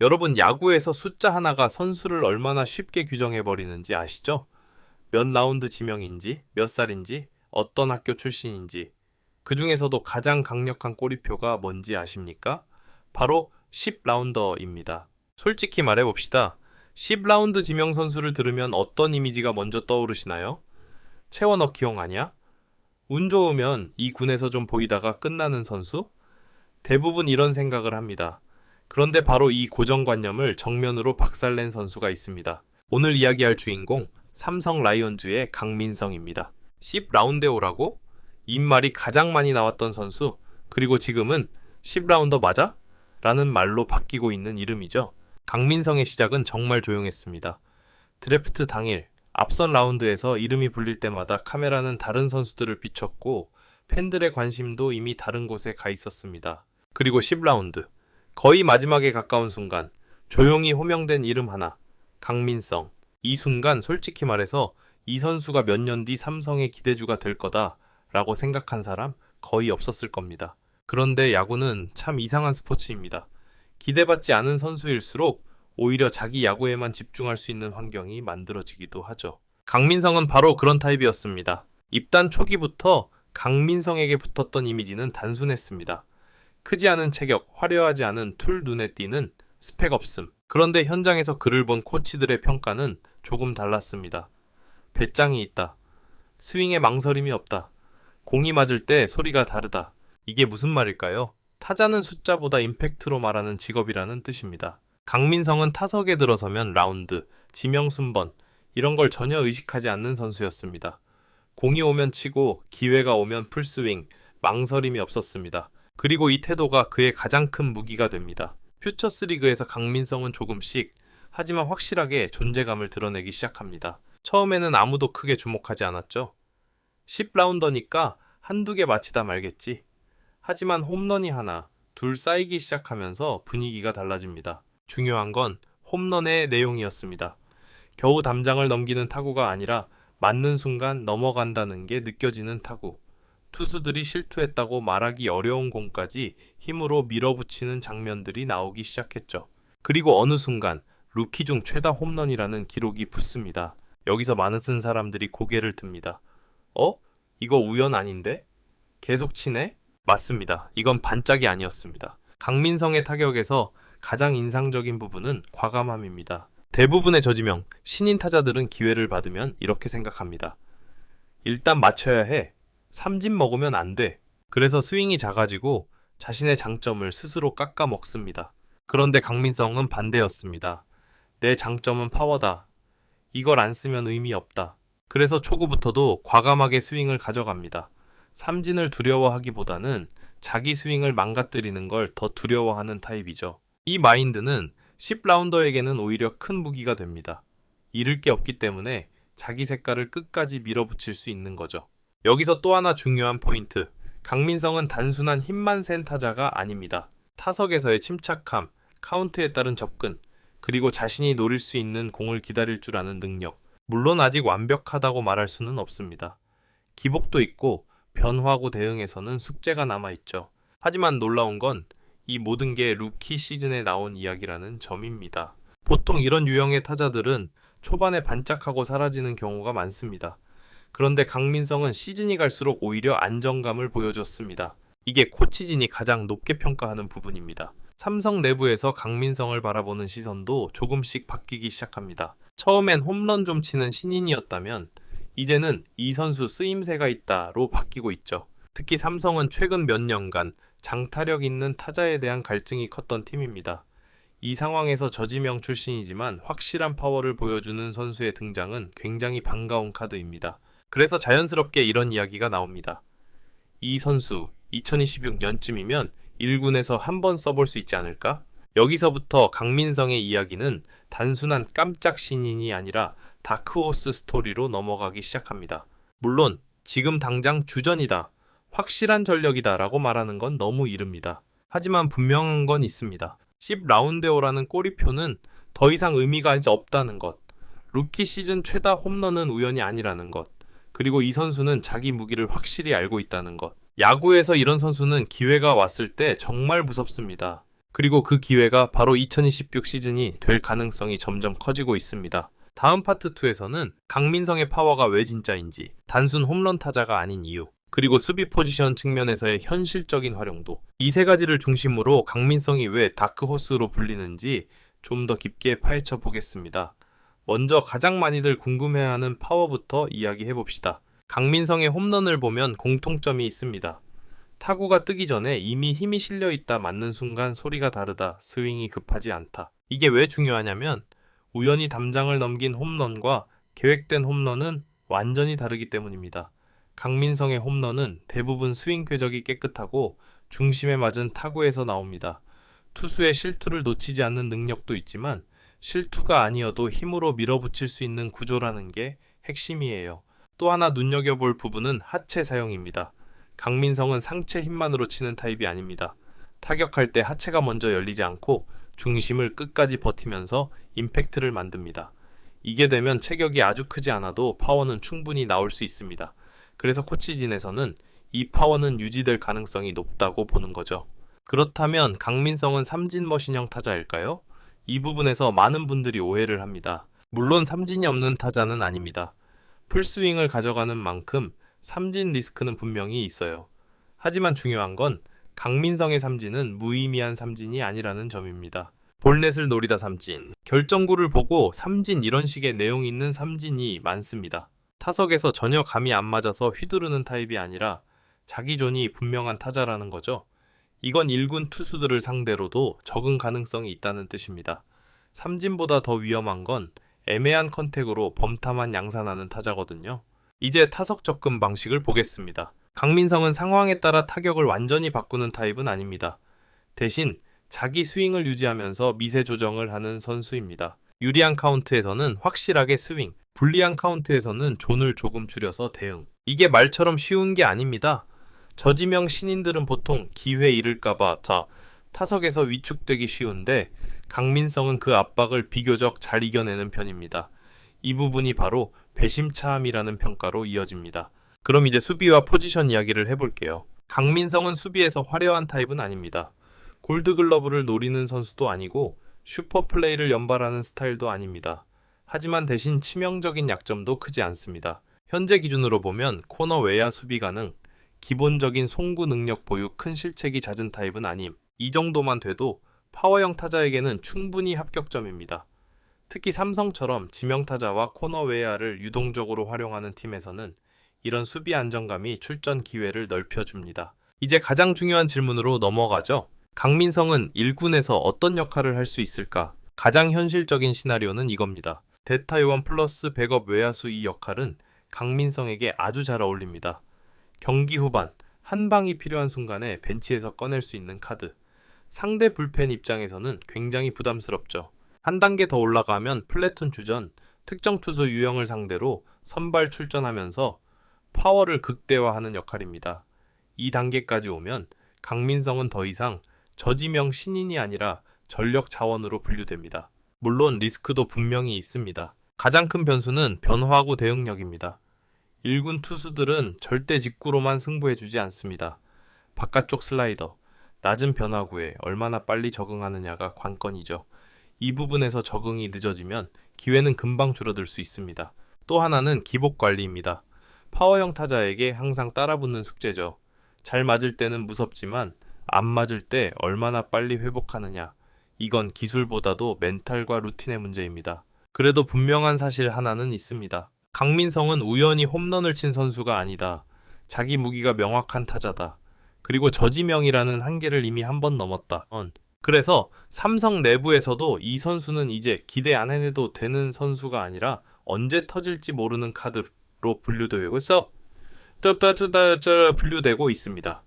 여러분, 야구에서 숫자 하나가 선수를 얼마나 쉽게 규정해버리는지 아시죠? 몇 라운드 지명인지, 몇 살인지, 어떤 학교 출신인지, 그 중에서도 가장 강력한 꼬리표가 뭔지 아십니까? 바로 10라운더입니다. 솔직히 말해봅시다. 10라운드 지명 선수를 들으면 어떤 이미지가 먼저 떠오르시나요? 채워넣기용 아니야? 운 좋으면 이 군에서 좀 보이다가 끝나는 선수? 대부분 이런 생각을 합니다. 그런데 바로 이 고정관념을 정면으로 박살낸 선수가 있습니다. 오늘 이야기할 주인공, 삼성 라이온즈의 강민성입니다. 10라운드오라고? 입말이 가장 많이 나왔던 선수, 그리고 지금은 10라운더 맞아? 라는 말로 바뀌고 있는 이름이죠. 강민성의 시작은 정말 조용했습니다. 드래프트 당일, 앞선 라운드에서 이름이 불릴 때마다 카메라는 다른 선수들을 비췄고 팬들의 관심도 이미 다른 곳에 가 있었습니다. 그리고 10라운드, 거의 마지막에 가까운 순간 조용히 호명된 이름 하나, 강민성. 이 순간 솔직히 말해서 이 선수가 몇 년 뒤 삼성의 기대주가 될 거다 라고 생각한 사람 거의 없었을 겁니다. 그런데 야구는 참 이상한 스포츠입니다. 기대받지 않은 선수일수록 오히려 자기 야구에만 집중할 수 있는 환경이 만들어지기도 하죠. 강민성은 바로 그런 타입이었습니다. 입단 초기부터 강민성에게 붙었던 이미지는 단순했습니다. 크지 않은 체격, 화려하지 않은 툴 눈에 띄는 스펙 없음. 그런데 현장에서 그를 본 코치들의 평가는 조금 달랐습니다. 배짱이 있다. 스윙에 망설임이 없다. 공이 맞을 때 소리가 다르다. 이게 무슨 말일까요? 타자는 숫자보다 임팩트로 말하는 직업이라는 뜻입니다. 강민성은 타석에 들어서면 라운드, 지명 순번, 이런 걸 전혀 의식하지 않는 선수였습니다. 공이 오면 치고 기회가 오면 풀스윙, 망설임이 없었습니다. 그리고 이 태도가 그의 가장 큰 무기가 됩니다. 퓨처스 리그에서 강민성은 조금씩, 하지만 확실하게 존재감을 드러내기 시작합니다. 처음에는 아무도 크게 주목하지 않았죠. 10라운더니까 한두 개 맞히다 말겠지. 하지만 홈런이 하나, 둘 쌓이기 시작하면서 분위기가 달라집니다. 중요한 건 홈런의 내용이었습니다. 겨우 담장을 넘기는 타구가 아니라 맞는 순간 넘어간다는 게 느껴지는 타구. 투수들이 실투했다고 말하기 어려운 공까지 힘으로 밀어붙이는 장면들이 나오기 시작했죠. 그리고 어느 순간 루키 중 최다 홈런이라는 기록이 붙습니다. 여기서 많은 사람들이 고개를 듭니다. 이거 우연 아닌데? 계속 치네? 맞습니다. 이건 반짝이 아니었습니다. 강민성의 타격에서 가장 인상적인 부분은 과감함입니다. 대부분의 저지명, 신인 타자들은 기회를 받으면 이렇게 생각합니다. 일단 맞춰야 해. 삼진 먹으면 안 돼. 그래서 스윙이 작아지고 자신의 장점을 스스로 깎아 먹습니다. 그런데 강민성은 반대였습니다. 내 장점은 파워다. 이걸 안 쓰면 의미 없다. 그래서 초구부터도 과감하게 스윙을 가져갑니다. 삼진을 두려워하기보다는 자기 스윙을 망가뜨리는 걸 더 두려워하는 타입이죠. 이 마인드는 10라운더에게는 오히려 큰 무기가 됩니다. 잃을 게 없기 때문에 자기 색깔을 끝까지 밀어붙일 수 있는 거죠. 여기서 또 하나 중요한 포인트. 강민성은 단순한 힘만 센 타자가 아닙니다. 타석에서의 침착함, 카운트에 따른 접근, 그리고 자신이 노릴 수 있는 공을 기다릴 줄 아는 능력. 물론 아직 완벽하다고 말할 수는 없습니다. 기복도 있고 변화구 대응에서는 숙제가 남아있죠. 하지만 놀라운 건 이 모든 게 루키 시즌에 나온 이야기라는 점입니다. 보통 이런 유형의 타자들은 초반에 반짝하고 사라지는 경우가 많습니다. 그런데 강민성은 시즌이 갈수록 오히려 안정감을 보여줬습니다. 이게 코치진이 가장 높게 평가하는 부분입니다. 삼성 내부에서 강민성을 바라보는 시선도 조금씩 바뀌기 시작합니다. 처음엔 홈런 좀 치는 신인이었다면 이제는 이 선수 쓰임새가 있다로 바뀌고 있죠. 특히 삼성은 최근 몇 년간 장타력 있는 타자에 대한 갈증이 컸던 팀입니다. 이 상황에서 저지명 출신이지만 확실한 파워를 보여주는 선수의 등장은 굉장히 반가운 카드입니다. 그래서 자연스럽게 이런 이야기가 나옵니다. 이 선수 2026년쯤이면 1군에서 한번 써볼 수 있지 않을까? 여기서부터 강민성의 이야기는 단순한 깜짝 신인이 아니라 다크호스 스토리로 넘어가기 시작합니다. 물론 지금 당장 주전이다, 확실한 전력이다 라고 말하는 건 너무 이릅니다. 하지만 분명한 건 있습니다. 10라운드오라는 꼬리표는 더 이상 의미가 이제 없다는 것, 루키 시즌 최다 홈런은 우연이 아니라는 것, 그리고 이 선수는 자기 무기를 확실히 알고 있다는 것. 야구에서 이런 선수는 기회가 왔을 때 정말 무섭습니다. 그리고 그 기회가 바로 2026 시즌이 될 가능성이 점점 커지고 있습니다. 다음 파트 2에서는 강민성의 파워가 왜 진짜인지, 단순 홈런 타자가 아닌 이유, 그리고 수비 포지션 측면에서의 현실적인 활용도, 이 세 가지를 중심으로 강민성이 왜 다크호스로 불리는지 좀 더 깊게 파헤쳐 보겠습니다. 먼저 가장 많이들 궁금해하는 파워부터 이야기해 봅시다. 강민성의 홈런을 보면 공통점이 있습니다. 타구가 뜨기 전에 이미 힘이 실려 있다 맞는 순간 소리가 다르다, 스윙이 급하지 않다. 이게 왜 중요하냐면 우연히 담장을 넘긴 홈런과 계획된 홈런은 완전히 다르기 때문입니다. 강민성의 홈런은 대부분 스윙 궤적이 깨끗하고 중심에 맞은 타구에서 나옵니다. 투수의 실투를 놓치지 않는 능력도 있지만 실투가 아니어도 힘으로 밀어붙일 수 있는 구조라는 게 핵심이에요. 또 하나 눈여겨볼 부분은 하체 사용입니다. 강민성은 상체 힘만으로 치는 타입이 아닙니다. 타격할 때 하체가 먼저 열리지 않고 중심을 끝까지 버티면서 임팩트를 만듭니다. 이게 되면 체격이 아주 크지 않아도 파워는 충분히 나올 수 있습니다. 그래서 코치진에서는 이 파워는 유지될 가능성이 높다고 보는 거죠. 그렇다면 강민성은 삼진머신형 타자일까요? 이 부분에서 많은 분들이 오해를 합니다. 물론 삼진이 없는 타자는 아닙니다. 풀스윙을 가져가는 만큼 삼진 리스크는 분명히 있어요. 하지만 중요한 건 강민성의 삼진은 무의미한 삼진이 아니라는 점입니다. 볼넷을 노리다 삼진, 결정구를 보고 삼진, 이런 식의 내용이 있는 삼진이 많습니다. 타석에서 전혀 감이 안 맞아서 휘두르는 타입이 아니라 자기 존이 분명한 타자라는 거죠. 이건 1군 투수들을 상대로도 적응 가능성이 있다는 뜻입니다. 삼진보다 더 위험한 건 애매한 컨택으로 범타만 양산하는 타자거든요. 이제 타석 접근 방식을 보겠습니다. 강민성은 상황에 따라 타격을 완전히 바꾸는 타입은 아닙니다. 대신 자기 스윙을 유지하면서 미세 조정을 하는 선수입니다. 유리한 카운트에서는 확실하게 스윙, 불리한 카운트에서는 존을 조금 줄여서 대응. 이게 말처럼 쉬운 게 아닙니다. 저지명 신인들은 보통 기회 잃을까봐 타석에서 위축되기 쉬운데 강민성은 그 압박을 비교적 잘 이겨내는 편입니다. 이 부분이 바로 배심차함이라는 평가로 이어집니다. 그럼 이제 수비와 포지션 이야기를 해볼게요. 강민성은 수비에서 화려한 타입은 아닙니다. 골드글러브를 노리는 선수도 아니고 슈퍼플레이를 연발하는 스타일도 아닙니다. 하지만 대신 치명적인 약점도 크지 않습니다. 현재 기준으로 보면 코너 외야 수비 가능, 기본적인 송구 능력 보유, 큰 실책이 잦은 타입은 아님, 이 정도만 돼도 파워형 타자에게는 충분히 합격점입니다. 특히 삼성처럼 지명타자와 코너 외야를 유동적으로 활용하는 팀에서는 이런 수비 안정감이 출전 기회를 넓혀줍니다. 이제 가장 중요한 질문으로 넘어가죠. 강민성은 1군에서 어떤 역할을 할 수 있을까? 가장 현실적인 시나리오는 이겁니다. 대타 요원 플러스 백업 외야수, 이 역할은 강민성에게 아주 잘 어울립니다. 경기 후반, 한 방이 필요한 순간에 벤치에서 꺼낼 수 있는 카드. 상대 불펜 입장에서는 굉장히 부담스럽죠. 한 단계 더 올라가면 플래툰 주전, 특정 투수 유형을 상대로 선발 출전하면서 파워를 극대화하는 역할입니다. 이 단계까지 오면 강민성은 더 이상 저지명 신인이 아니라 전력 자원으로 분류됩니다. 물론 리스크도 분명히 있습니다. 가장 큰 변수는 변화구 대응력입니다. 1군 투수들은 절대 직구로만 승부해주지 않습니다. 바깥쪽 슬라이더, 낮은 변화구에 얼마나 빨리 적응하느냐가 관건이죠. 이 부분에서 적응이 늦어지면 기회는 금방 줄어들 수 있습니다. 또 하나는 기복 관리입니다. 파워형 타자에게 항상 따라붙는 숙제죠. 잘 맞을 때는 무섭지만 안 맞을 때 얼마나 빨리 회복하느냐. 이건 기술보다도 멘탈과 루틴의 문제입니다. 그래도 분명한 사실 하나는 있습니다. 강민성은 우연히 홈런을 친 선수가 아니다. 자기 무기가 명확한 타자다. 그리고 저지명이라는 한계를 이미 한 번 넘었다. 그래서 삼성 내부에서도 이 선수는 이제 기대 안 해도 되는 선수가 아니라 언제 터질지 모르는 카드로 분류되고 있습니다.